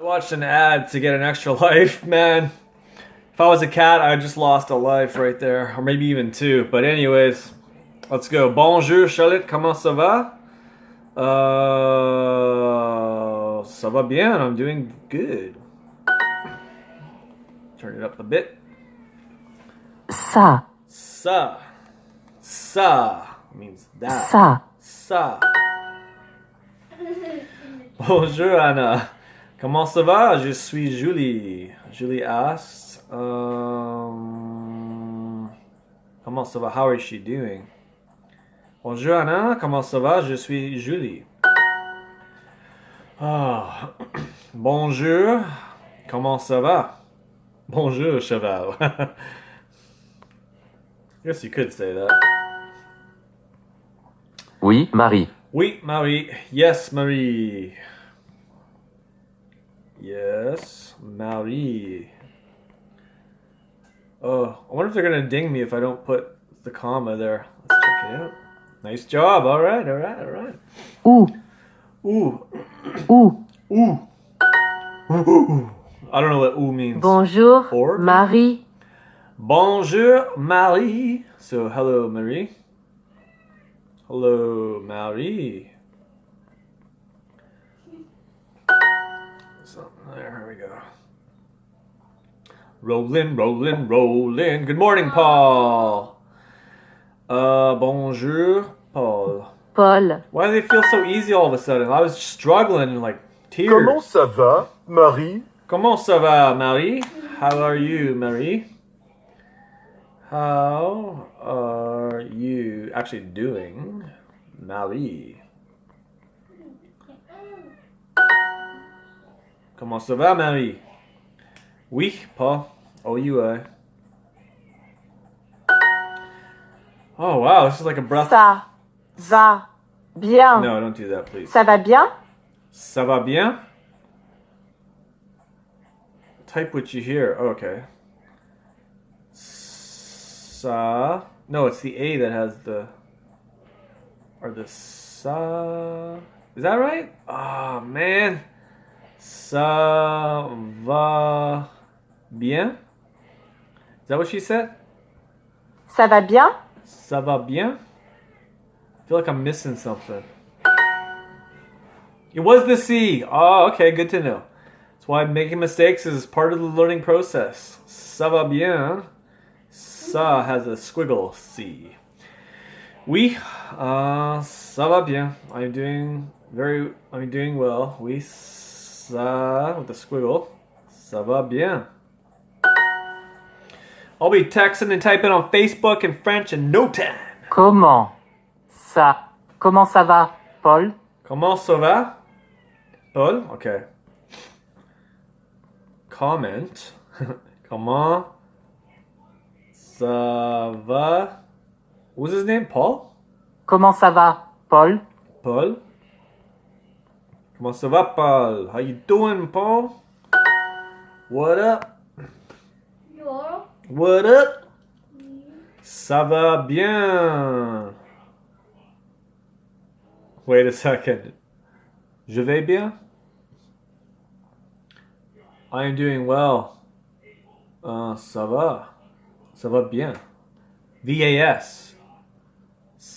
watched an ad to get an extra life, man. If I was a cat, I just lost a life right there, or maybe even two. But anyways, let's go. Bonjour, Charlotte. Comment ça va? Ça va bien. I'm doing good. Turn it up a bit. Ça. Ça. Ça means that. Ça. Ça. Bonjour, Anna. Comment ça va? Je suis Julie. Julie asks, comment ça va? How is she doing? Bonjour, Anna. Comment ça va? Je suis Julie. Ah. Bonjour. Comment ça va? Bonjour, cheval. I guess you could say that. Oui, Marie. Oui, Marie. Yes, Marie. Yes, Marie. Oh, I wonder if they're gonna ding me if I don't put the comma there. Let's check it out. Nice job. All right, all right, all right. Où. Ooh. Où. Ooh. I don't know what ooh means. Bonjour, Or? Marie. Bonjour, Marie. So, hello, Marie. Hello, Marie. So, there we go. Rolling, rolling, rolling. Good morning, Paul. Bonjour, Paul. Paul. Why do they feel so easy all of a sudden? I was struggling in like tears. Comment ça va, Marie? Comment ça va, Marie? How are you, Marie? How are you actually doing, Marie? Comment ça va, Marie? Oui, Paul. O-U-I. Oh, wow, this is like a breath. Ça va bien. No, don't do that, please. Ça va bien? Ça va bien? Type what you hear. Oh, okay. Sa. No, it's the A that has the. Or the sa. Is that right? Oh, man. Ça va bien? Is that what she said? Ça va bien? Ça va bien? I feel like I'm missing something. It was the C. Oh, okay, good to know. That's why making mistakes is part of the learning process. Ça va bien. Ça has a squiggle C. Oui, ça va bien. I'm doing well. Oui, ça with a squiggle. Ça va bien. I'll be texting and typing on Facebook in French in no time. Comment ça va, Paul? Comment ça va? Paul? Okay. Comment. Comment ça va? What was his name? Paul? Comment ça va, Paul? Paul? Comment ça va, Paul? How you doing, Paul? What up? What up? Ça va bien. Wait a second. Je vais bien? I am doing well. Ça va. Ça va bien. VAS.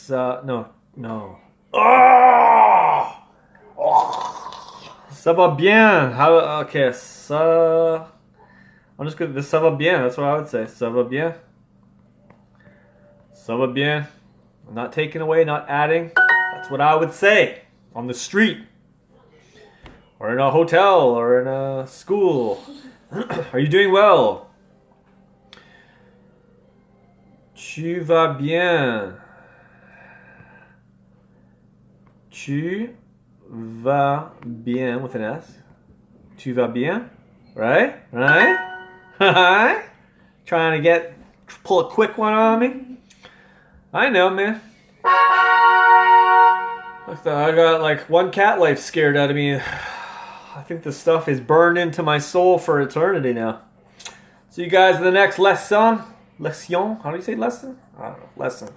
No. Oh! Ça va bien. Okay, ça. I'm just gonna. Ça va bien. That's what I would say. Ça va bien. Ça va bien. Not taking away, not adding. That's what I would say on the street, or in a hotel, or in a school. Are you doing well? Tu vas bien. Tu vas bien with an S. Tu vas bien. Right? Trying to pull a quick one on me. I know, man. I got like one cat life scared out of me. I think this stuff is burned into my soul for eternity now. See you guys in the next lesson. Lesson? How do you say lesson? I don't know. Lesson.